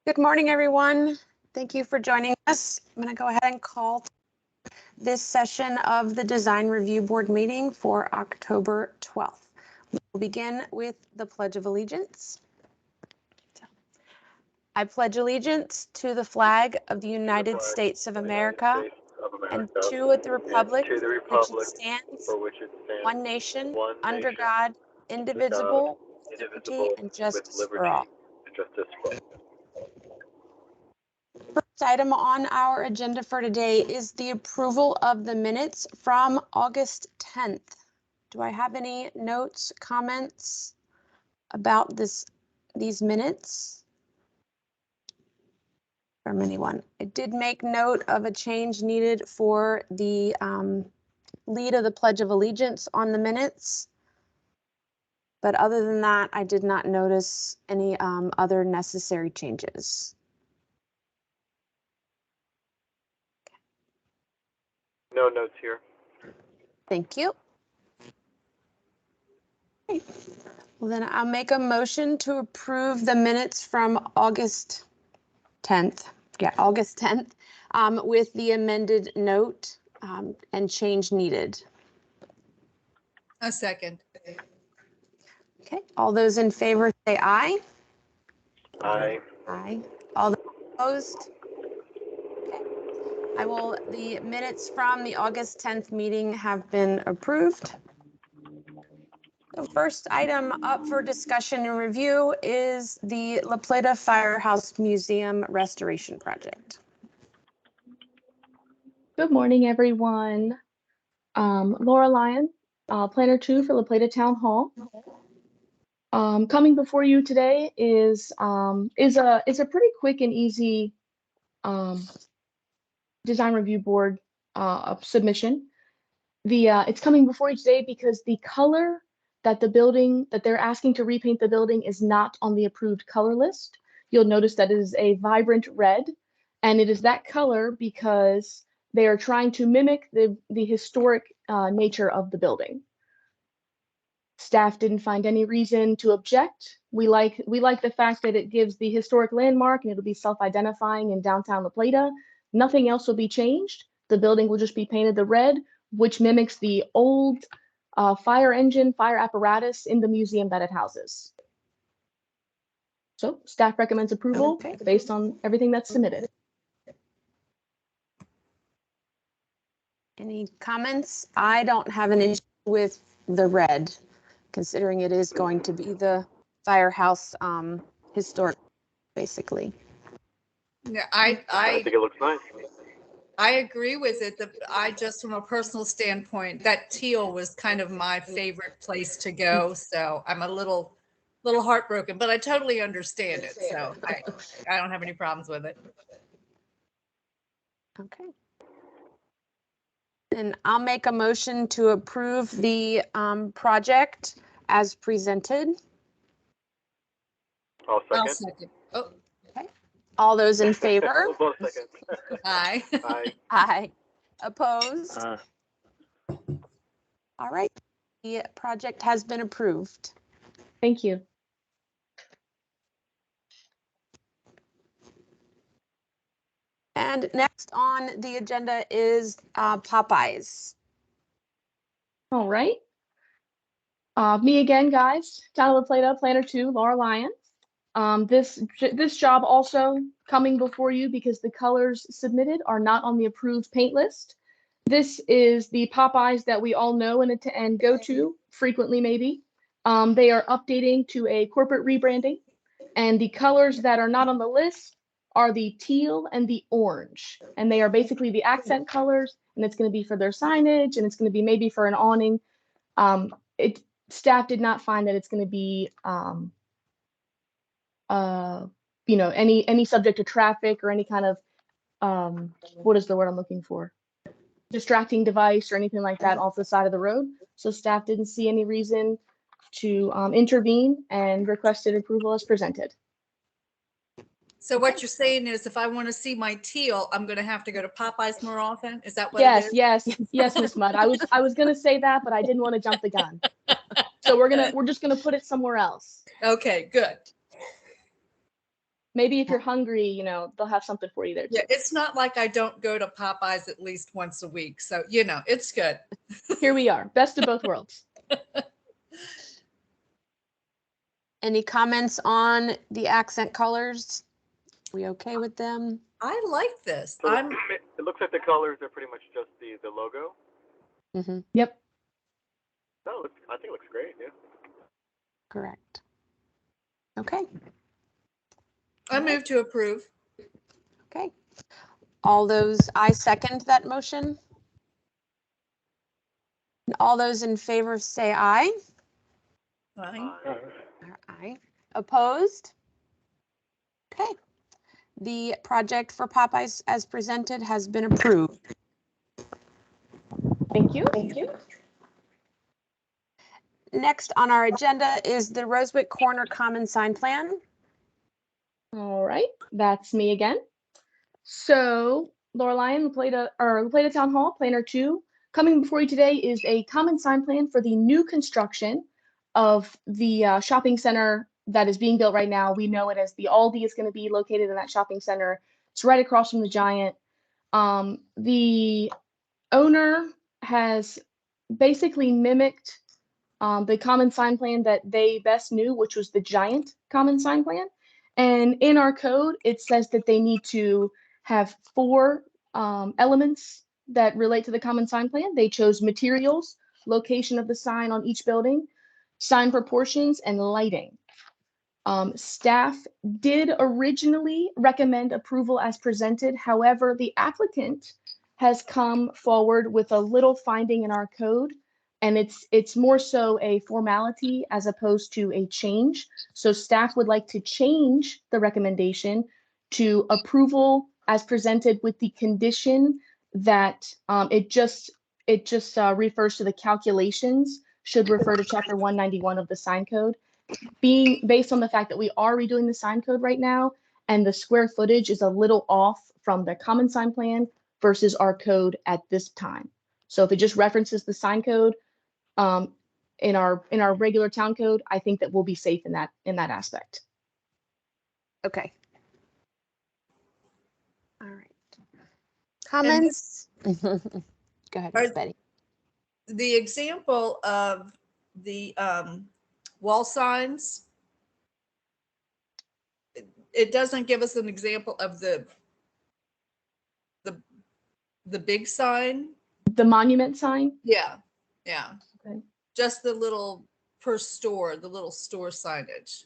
Good morning, everyone. Thank you for joining us. I'm going to go ahead and call this session of the Design Review Board meeting for October 12th. We'll begin with the Pledge of Allegiance. I pledge allegiance to the flag of the United States of America and to the republic which it stands, one nation, under God, indivisible, with liberty and justice for all. First item on our agenda for today is the approval of the minutes from August 10th. Do I have any notes, comments about these minutes from anyone? I did make note of a change needed for the lead of the Pledge of Allegiance on the minutes. But other than that, I did not notice any other necessary changes. No notes here. Thank you. Okay. Well, then I'll make a motion to approve the minutes from August 10th. Yeah, August 10th with the amended note and change needed. A second. Okay, all those in favor say aye. Aye. Aye. All those opposed? The minutes from the August 10th meeting have been approved. The first item up for discussion and review is the La Plata Firehouse Museum Restoration Project. Good morning, everyone. Laura Lyon, Planner 2 for La Plata Town Hall. Coming before you today is a pretty quick and easy design review board submission. It's coming before you today because the color that they're asking to repaint the building is not on the approved color list. You'll notice that it is a vibrant red, and it is that color because they are trying to mimic the historic nature of the building. Staff didn't find any reason to object. We like the fact that it gives the historic landmark and it'll be self-identifying in downtown La Plata. Nothing else will be changed. The building will just be painted the red, which mimics the old fire apparatus in the museum that it houses. So staff recommends approval based on everything that's submitted. Any comments? I don't have an issue with the red, considering it is going to be the firehouse historic, basically. Yeah, I think it looks nice. I agree with it. I just, from a personal standpoint, that teal was kind of my favorite place to go. So I'm a little heartbroken, but I totally understand it. So I don't have any problems with it. Okay. And I'll make a motion to approve the project as presented. I'll second. I'll second. Oh, All those in favor? We'll both second. aye. Aye. Aye. Opposed? All right. The project has been approved. Thank you. And next on the agenda is Popeyes. All right. Me again, guys. Town of La Plata, Planner 2, Laura Lyon. This job also coming before you because the colors submitted are not on the approved paint list. This is the Popeyes that we all know and go to frequently, maybe. They are updating to a corporate rebranding, and the colors that are not on the list are the teal and the orange, and they are basically the accent colors, and it's going to be for their signage, and it's going to be maybe for an awning. Staff did not find that it's going to be any subject to traffic or any kind of what is the word I'm looking for? Distracting device or anything like that off the side of the road. So staff didn't see any reason to intervene and requested approval as presented. So what you're saying is if I want to see my teal, I'm going to have to go to Popeyes more often? Is that what Yes, it is? yes, Miss Mudd. I was going to say that, but I didn't want to jump the gun. So we're just going to put it somewhere else. Okay, good. Maybe if you're hungry, they'll have something for you there too. Yeah, it's not like I don't go to Popeyes at least once a week. So, it's good. Here we are, best of both worlds. Any comments on the accent colors? We okay with them? I like this. So it looks like the colors are pretty much just the logo. Mm-hmm. Yep. No, I think it looks great. Yeah. Correct. Okay. I move to approve. Okay. All those, I second that motion. All those in favor say aye. Fine. Aye. Opposed? Okay. The project for Popeyes as presented has been approved. Thank you. Thank you. Next on our agenda is the Rosewood Corner Common Sign Plan. All right, that's me again. So, Lorelei, La Plata Town Hall, Planner 2. Coming before you today is a common sign plan for the new construction of the shopping center that is being built right now. We know it as the Aldi is going to be located in that shopping center. It's right across from the Giant. The owner has basically mimicked the common sign plan that they best knew, which was the Giant common sign plan. And in our code, it says that they need to have 4 elements that relate to the common sign plan. They chose materials, location of the sign on each building, sign proportions, and lighting. Staff did originally recommend approval as presented. However, the applicant has come forward with a little finding in our code, and it's more so a formality as opposed to a change. So staff would like to change the recommendation to approval as presented with the condition that it just refers to the calculations, should refer to chapter 191 of the sign code. Being based on the fact that we are redoing the sign code right now, and the square footage is a little off from the common sign plan versus our code at this time. So if it just references the sign code in our regular town code, I think that we'll be safe in that aspect. Okay. All right. Comments? Go ahead, Ms. Betty. The example of the wall signs, it doesn't give us an example of the big sign. The monument sign? Yeah. Okay. Just the little per store, the little store signage.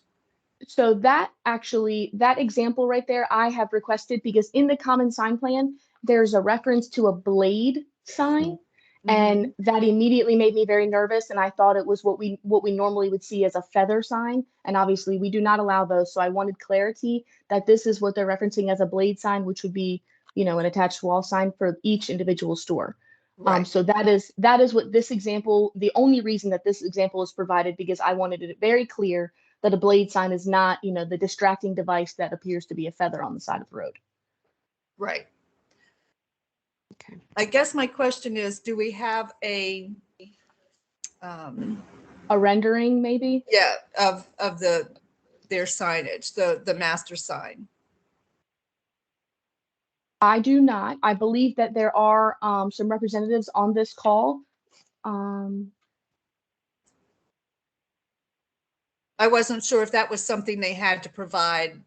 So that example right there, I have requested because in the common sign plan, there's a reference to a blade sign. And that immediately made me very nervous. And I thought it was what we normally would see as a feather sign. And obviously we do not allow those. So I wanted clarity that this is what they're referencing as a blade sign, which would be, an attached wall sign for each individual store. Right. So that is what this example, the only reason that this example is provided, because I wanted it very clear that a blade sign is not, the distracting device that appears to be a feather on the side of the road. Right. Okay. I guess my question is, do we have a rendering maybe? Yeah, of their signage, the master sign? I do not. I believe that there are some representatives on this call. I wasn't sure if that was something they had to provide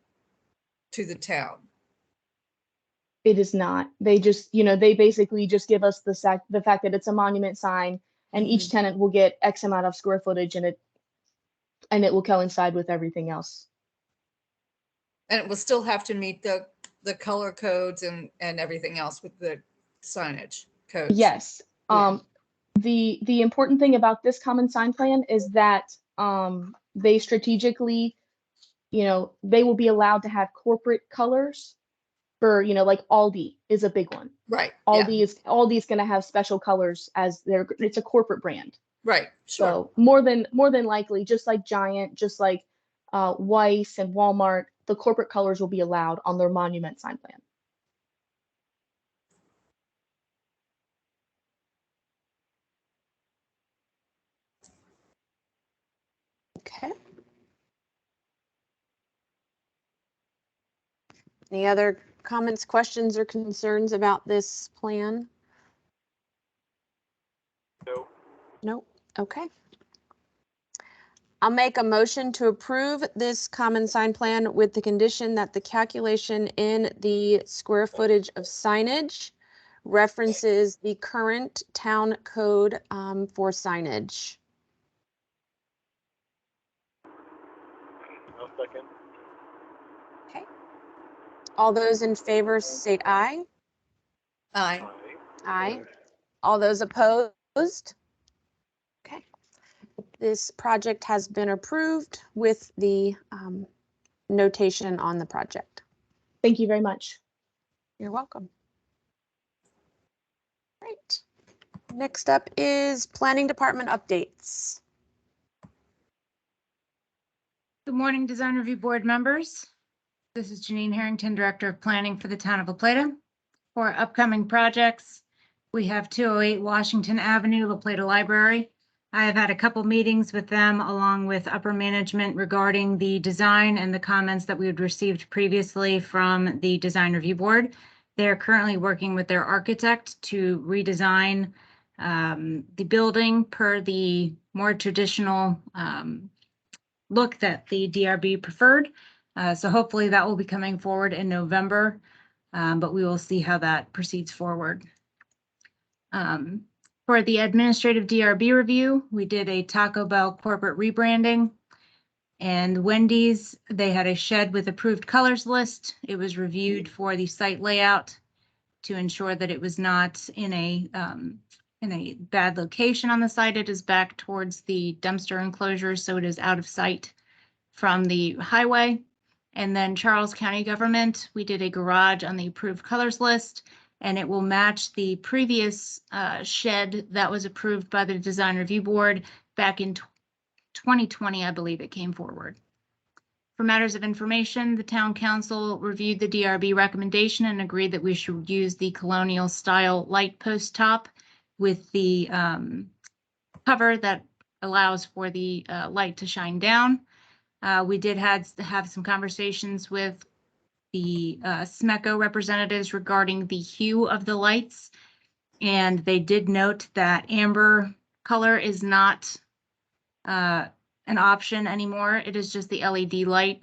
to the town. It is not. They just, they basically just give us the fact that it's a monument sign, and each tenant will get X amount of square footage, and it will coincide with everything else. And it will still have to meet the color codes and everything else with the signage codes. Yes. Yeah. The important thing about this common sign plan is that they strategically, they will be allowed to have corporate colors for, like Aldi is a big one. Right. Aldi is going to have special colors as it's a corporate brand. Right. Sure. So more than likely, just like Giant, just like Weiss and Walmart, the corporate colors will be allowed on their monument sign plan. Okay. Any other comments, questions, or concerns about this plan? No. Nope. Okay. I'll make a motion to approve this common sign plan with the condition that the calculation in the square footage of signage references the current town code for signage. I'll second. Okay. All those in favor state aye. Aye. Aye. Aye. All those opposed? Okay. This project has been approved with the notation on the project. Thank you very much. You're welcome. Great. Next up is Planning Department updates. Good morning, Design Review Board members. This is Janine Harrington, Director of Planning for the Town of La Plata. For upcoming projects, we have 208 Washington Avenue, La Plata Library. I have had a couple meetings with them along with upper management regarding the design and the comments that we had received previously from the Design Review Board. They're currently working with their architect to redesign the building per the more traditional look that the DRB preferred. So hopefully that will be coming forward in November, but we will see how that proceeds forward. For the administrative DRB review, we did a Taco Bell corporate rebranding. And Wendy's, they had a shed with approved colors list. It was reviewed for the site layout to ensure that it was not in a bad location on the site. It is back towards the dumpster enclosure, so it is out of sight from the highway. And then Charles County Government, we did a garage on the approved colors list, and it will match the previous shed that was approved by the Design Review Board back in 2020, I believe it came forward. For matters of information, the Town Council reviewed the DRB recommendation and agreed that we should use the colonial style light post top with the cover that allows for the light to shine down. We did have some conversations with the SMECO representatives regarding the hue of the lights, and they did note that amber color is not an option anymore. It is just the LED light.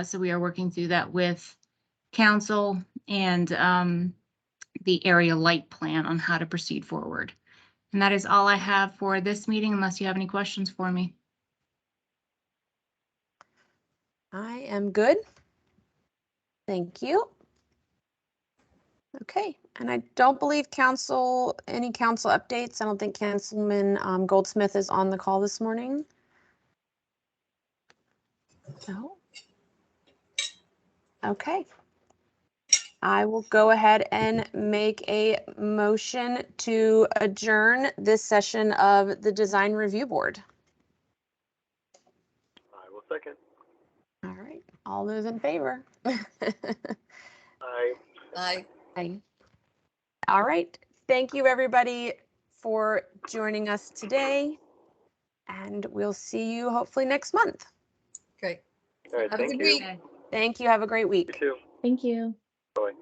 So we are working through that with council and the area light plan on how to proceed forward. And that is all I have for this meeting, unless you have any questions for me. I am good. Thank you. Okay, and I don't believe any council updates. I don't think Councilman Goldsmith is on the call this morning. No. Okay. I will go ahead and make a motion to adjourn this session of the Design Review Board. I will second. All right, all those in favor? Aye. Aye. Aye. All right, thank you everybody for joining us today, and we'll see you hopefully next month. Great. All right, Have a thank good you. week. Thank you, have a great You week. too. Thank you. Bye.